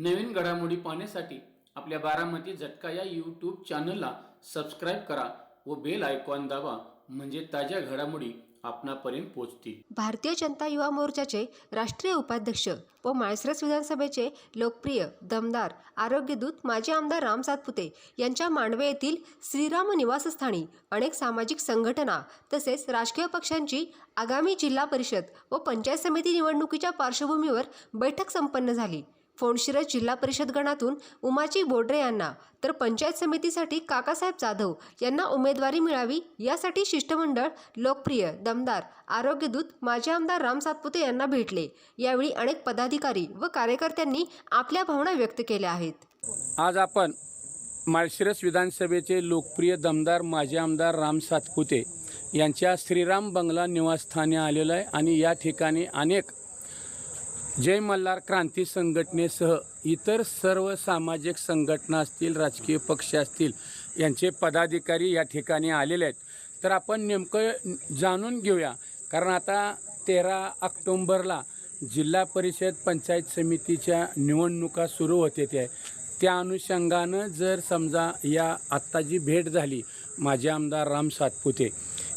नवीन घडामोडी पाहण्यासाठी आपल्या बारामती झटका या यूट्यूब चॅनलला सबस्क्राईब करा व बेल आयकॉन दाबा, म्हणजे ताज्या घडामोडी आपणापर्यंत पोहोचतील. भारतीय जनता युवा मोर्चाचे राष्ट्रीय उपाध्यक्ष व माळशिरस विधानसभेचे लोकप्रिय दमदार आरोग्यदूत माजी आमदार राम सातपुते यांच्या मांडवे येथील श्रीराम निवासस्थानी अनेक सामाजिक संघटना तसेच राजकीय पक्षांची आगामी जिल्हा परिषद व पंचायत समिती निवडणुकीच्या पार्श्वभूमीवर बैठक संपन्न झाली. फोंडशिरस जिल्हा परिषद गणातून उमाजी बोडरे यांना तर पंचायत समितीसाठी काकासाहेब जाधव यांना उमेदवारी मिळावी यासाठी शिष्टमंडळ लोकप्रिय दमदार आरोग्यदूत माजी आमदार राम सातपुते यांना भेटले. यावेळी अनेक पदाधिकारी व कार्यकर्त्यांनी आपल्या भावना व्यक्त केल्या आहेत. आज आपण माळशिरस विधानसभेचे लोकप्रिय दमदार माजी आमदार राम सातपुते यांच्या श्रीराम बंगला निवासस्थानी आलेलो आहे आणि या ठिकाणी अनेक जय मल्हार क्रांती संघटनेसह इतर सर्व सामाजिक संघटना असतील, राजकीय पक्ष असतील, यांचे पदाधिकारी या ठिकाणी आलेले आहेत. तर आपण नेमकं जाणून घेऊया, कारण आता 13 ऑक्टोंबरला जिल्हा परिषद पंचायत समितीच्या निवडणुका सुरू होते त्या अनुषंगानं जर समजा या आत्ता जी भेट झाली माजी आमदार राम सातपुते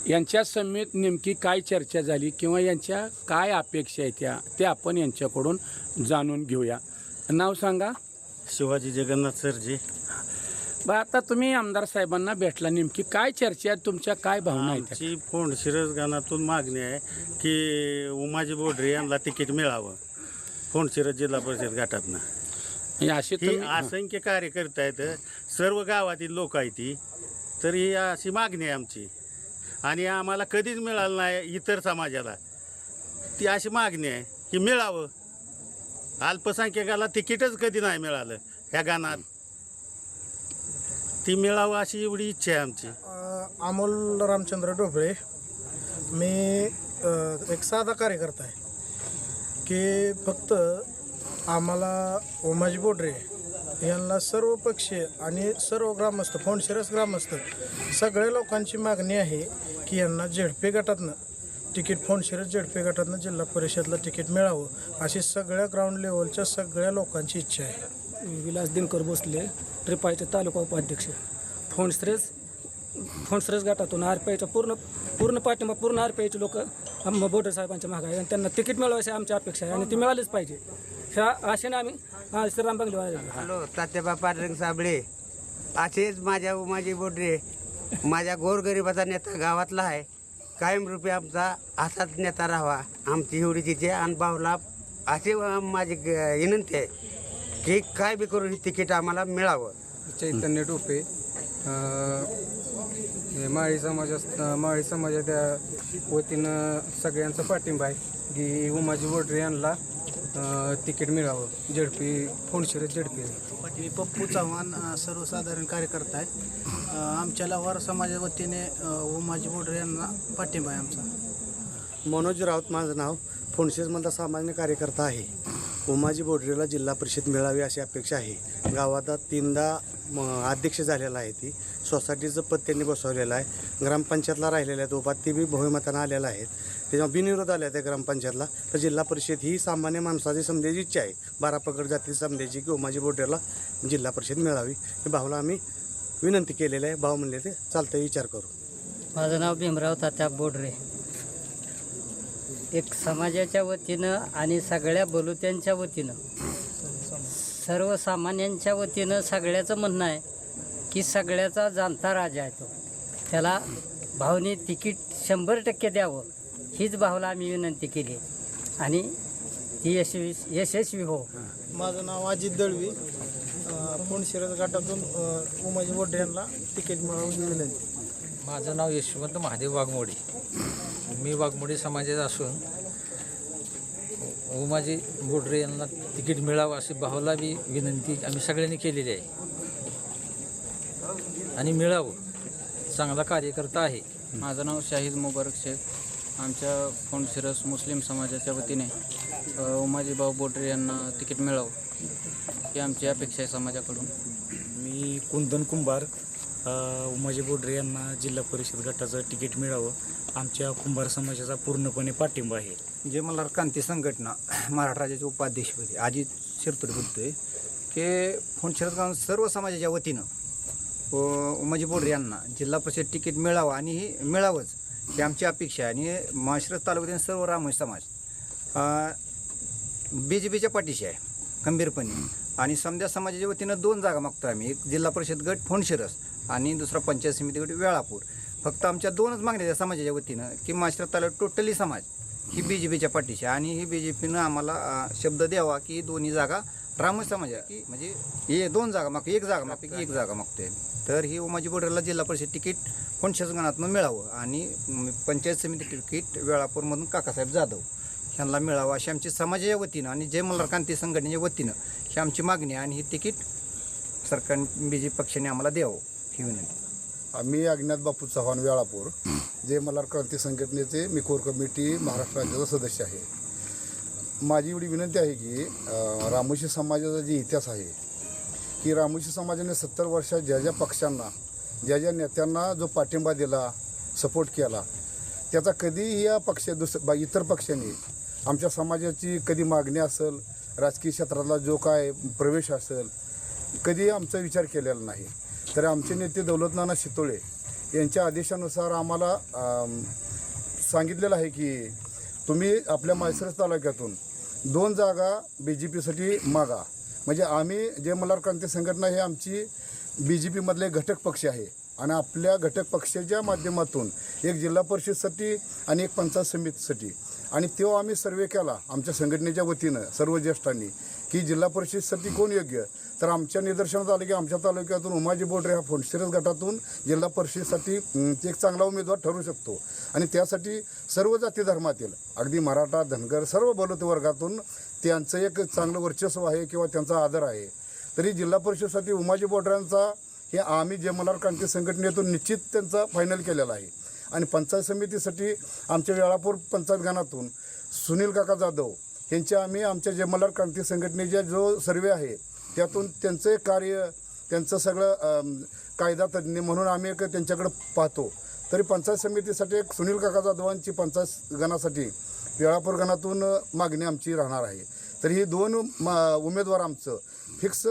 यांच्या समेत नेमकी काय चर्चा झाली किंवा यांच्या काय अपेक्षा आहेत ते आपण यांच्याकडून जाणून घेऊया. नाव सांगा. शिवाजी जगन्नाथ सरजी. बरं, आता तुम्ही आमदार साहेबांना भेटला, नेमकी काय चर्चा आहे, तुमच्या काय भावना आहेत? आमची फोंडशिरस गणातून मागणी आहे की उमाजी बोडरे यांना तिकीट मिळावं फोंडशिरस जिल्हा परिषद गटातनं. अशी ही असंख्य कार्यकर्ते आहेत, सर्व गावातील लोक आहेत ती, तर ही अशी मागणी आहे आमची आणि आम्हाला कधीच मिळालं नाही. इतर समाजाला ती अशी मागणी आहे की मिळावं. अल्पसंख्याकाला तिकीटच कधी नाही मिळालं ह्या गाणात, ती मिळावं अशी एवढी इच्छा आहे आमची. अमोल रामचंद्र ढोबळे. मी एक साधा कार्यकर्ता आहे की फक्त आम्हाला उमाजी बोडरे यांना सर्व पक्षीय आणि सर्व ग्रामस्थ फोंडशिरस ग्रामस्थ सगळ्या लोकांची मागणी आहे की यांना झेडपी गटातनं तिकीट फोंडशिरस झेडपी गटातनं जिल्हा परिषदला तिकीट मिळावं अशी सगळ्या ग्राउंड लेवलच्या सगळ्या लोकांची इच्छा आहे. विलास दिनकर भोसले, ट्रिपाईचे तालुका उपाध्यक्ष. फोंडशिरस गटातून आरपीआयचा पूर्ण पाठिंबा, पूर्ण आरपीआयचे लोक बोडरे साहेबांच्या मागे आहे आणि त्यांना तिकीट मिळवायची आमची अपेक्षा आहे आणि ती मिळालीच पाहिजे. ह्या आशेने आम्ही श्रीराम बंगले. हॅलो, तात्याबा पांडुरंग साबळे. असेच माझ्या उमाजी बोडरे माझ्या गोरगरिबाचा नेता गावातला आहे, कायमरूपी आमचा असाच नेता राहावा आमची एवढी तिथे. आणि भाऊला असे माझी विनंती आहे की काय बी करून ही तिकीट आम्हाला मिळावं. चैतन्य टोपे. माळी समाजाच्या वतीनं सगळ्यांचा पाठिंबा आहे की उमाजी बोडरे यांना तिकीट मिळावं झेडपी फोंडशिरस झेडपी. मी पप्पू चव्हाण, सर्वसाधारण कार्यकर्ता आहे. आमच्या लवार समाजा वतीने उमाजी बोडरे यांना पाठिंबा आहे आमचा. मनोज राऊत माझं नाव. फोंडशिरसमधला सामान्य कार्यकर्ता आहे. उमाजी बोडरेला जिल्हा परिषद मिळावी अशी अपेक्षा आहे. गावात 3दा अध्यक्ष झालेला आहे, ती सोसायटीचं पद त्यांनी बसवलेलं आहे. ग्रामपंचायतला राहिलेले आहेत उभा, ते बी बहुमतानं आलेला आहेत. त्याच्यामुळे बिनविरोध आले त्या ग्रामपंचायतला. तर जिल्हा परिषद ही सामान्य माणसाची समजायची इच्छा आहे, 12 पगड जाती समजायची की उमाजी बोडरेला जिल्हा परिषद मिळावी. हे भाऊला आम्ही विनंती केलेलं आहे. भाऊ म्हणले ते चालतं, विचार करू. माझं नाव भीमराव तात्या बोडरे. एक समाजाच्या वतीनं आणि सगळ्या बलुत्यांच्या वतीनं, सर्वसामान्यांच्या वतीनं सगळ्याचं म्हणणं आहे की सगळ्याचा जाणता राजा आहे तो, त्याला भाऊने तिकीट 100% द्यावं हीच भाऊला आम्ही विनंती केली आणि ती यशस्वी हो. माझं नाव अजित दळवी. फोंडशिरस गटातून उमाजी बोडरे यांना तिकीट मिळावं विनंती. माझं नाव यशवंत महादेव वाघमोडे. मी वाघमोडे समाजाचा असून उमाजी बोडरे यांना तिकीट मिळावं अशी भावाला बी विनंती आम्ही सगळ्यांनी केलेली आहे आणि मिळावं. चांगला कार्यकर्ता आहे. माझं नाव शाहिद मुबारक शेख. आमच्या फोंडशिरस मुस्लिम समाजाच्या वतीने उमाजी भाऊ बोडरे यांना तिकीट मिळावं ही आमची अपेक्षा आहे समाजाकडून. मी कुंदन कुंभार. उमाजी बोडरे यांना जिल्हा परिषद गटाचं तिकीट मिळावं आमच्या कुंभार समाजाचा पूर्णपणे पाठिंबा आहे. जय मल्हार क्रांती संघटना महाराष्ट्र राज्याचे उपाध्यक्षपदी अजित शिरतोडे बोलतोय. की फोंडशिरस गाव सर्व समाजाच्या वतीनं उमाजी बोडरे यांना जिल्हा परिषद तिकीट मिळावं आणि ही मिळावंच ही आमची अपेक्षा आहे. आणि माळशिरस तालुक्यातील सर्व रामोशी समाज BJPच्या पाठीशी आहे खंबीरपणे. आणि समजा समाजाच्या वतीनं 2 जागा मागतो आम्ही, एक जिल्हा परिषद गट फोंडशिरस आणि दुसरा पंचायत समिती गट वेळापूर. फक्त आमच्या 2च मागण्या त्या समाजाच्या वतीनं की माळशिरस तालुक्यात टोटली समाज ही BJPच्या पाठीशी आहे. आणि ही BJPनं आम्हाला शब्द द्यावा की दोन्ही जागा रामोशी समाज की म्हणजे हे 2 जागा मागतो, 1 जागा मागतो की 1 जागा मागतोय. तर ही उमाजी बोडरेला जिल्हा परिषद तिकीट फोंडशिरस गणातून मिळावं आणि पंचायत समिती तिकीट वेळापूरमधून काकासाहेब जाधव ह्यांना मिळावं अशी आमची समाजाच्या वतीनं आणि जय मल्हार क्रांती संघटनेच्या वतीनं ही आमची मागणी आहे. आणि ही तिकीट सरकार BJP पक्षाने आम्हाला द्यावं ही विनंती. आम्ही अज्ञात बापू चव्हाण वेळापूर जय मल्हार क्रांती संघटनेचे मी कोर कमिटी महाराष्ट्र राज्याचा सदस्य आहे. माझी एवढी विनंती आहे की रामोशी समाजाचा जे इतिहास आहे की रामोशी समाजाने 70 वर्षात ज्या ज्या पक्षांना ज्या ज्या नेत्यांना जो पाठिंबा दिला सपोर्ट केला त्याचा कधीही या इतर पक्षांनी आमच्या समाजाची कधी मागणी असेल, राजकीय क्षेत्रातला जो काय प्रवेश असेल, कधी आमचा विचार केलेला नाही. तर आमचे नेते दौलतनाना शितोळे यांच्या आदेशानुसार आम्हाला सांगितलेलं आहे की तुम्ही आपल्या माळशिरस तालुक्यातून 2 जागा BJPसाठी मागा. म्हणजे आम्ही जय मल्हार क्रांती संघटना हे आमची BJPमधले घटक पक्ष आहे आणि आपल्या घटक पक्षाच्या माध्यमातून एक जिल्हा परिषदसाठी आणि एक पंचायत समितीसाठी आणि तो आम्ही सर्वे केला आमच्या संघटनेच्या वतीनं सर्व ज्येष्ठांनी की जिल्हा परिषदसाठी कोण योग्य. तर आमच्या निदर्शनात आलं की आमच्या तालुक्यातून उमाजी बोडरे हा फोंडशिरस गटातून जिल्हा परिषदेसाठी एक चांगला उमेदवार ठरू शकतो. आणि त्यासाठी सर्व जाती धर्मातील अगदी मराठा धनगर सर्व बलुते वर्गातून त्यांचं एक चांगलं वर्चस्व आहे किंवा त्यांचा आदर आहे. तरी जिल्हा परिषदेसाठी उमाजी बोडऱ्यांचा हे आम्ही जय मल्हार क्रांती संघटनेतून निश्चित त्यांचा फायनल केलेला आहे. आणि पंचायत समितीसाठी आमच्या वेळापूर पंचायत गणातून सुनील काका जाधव यांचे आम्ही आमच्या जय मल्हार क्रांती संघटनेचा जो सर्वे आहे त्यातून त्यांचं कार्य त्यांचं सगळं कायदा तज्ज्ञ म्हणून आम्ही एक त्यांच्याकडे पाहतो. तरी पंचायत समितीसाठी एक सुनील काका जाधवांची पंचायत गणासाठी वेळापूर गणातून मागणी आमची राहणार आहे. तर ही 2 उमेदवार आमचं फिक्स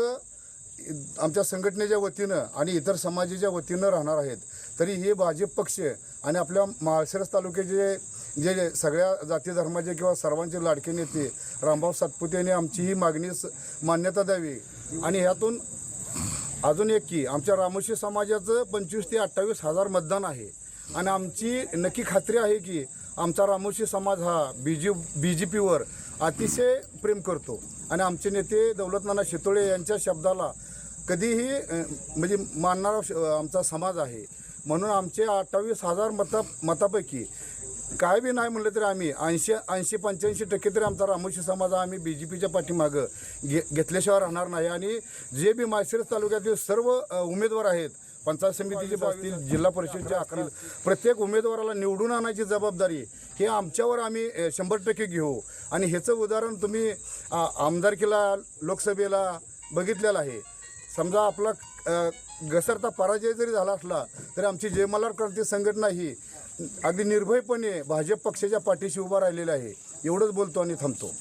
आमच्या संघटनेच्या वतीनं आणि इतर समाजाच्या वतीनं राहणार आहेत. तरी हे भाजप पक्ष आणि आपल्या माळशिरस तालुक्याचे जे सगळ्या जाती धर्माचे किंवा सर्वांचे लाडके नेते रामभाऊ सातपुते यांनी आमची ही मागणी मान्यता द्यावी. आणि ह्यातून अजून एक की आमच्या रामोशी समाजाचं 25,000 ते 28,000 मतदान आहे आणि आमची नक्की खात्री आहे की आमचा रामोशी समाज हा BJPवर अतिशय प्रेम करतो. आणि आमचे नेते दौलतनाना शितोळे यांच्या शब्दाला कधीही म्हणजे मानणारा आमचा समाज आहे. म्हणून आमचे 28,000 मतापैकी काय बी नाही म्हणलं तरी आम्ही 80-85% तरी आमचा रामोशी समाज आम्ही BJPच्या पाठीमागं घेतल्याशिवाय राहणार नाही. आणि जे बी माळशिरस तालुक्यातील सर्व उमेदवार आहेत पंचायत समितीचे असतील जिल्हा परिषदच्या असतील प्रत्येक उमेदवाराला निवडून आणायची जबाबदारी हे आमच्यावर आम्ही 100% घेऊ. आणि ह्याचं उदाहरण तुम्ही आमदारकीला लोकसभेला बघितलेलं आहे. समजा आपला घसरता पराजय जरी झाला असला तरी आमची जय मल्हार क्रांती संघटना ही अगदी निर्भयपणे भाजप पक्षाच्या पाठीशी उभा राहिलेली आहे. एवढंच बोलतो आणि थांबतो.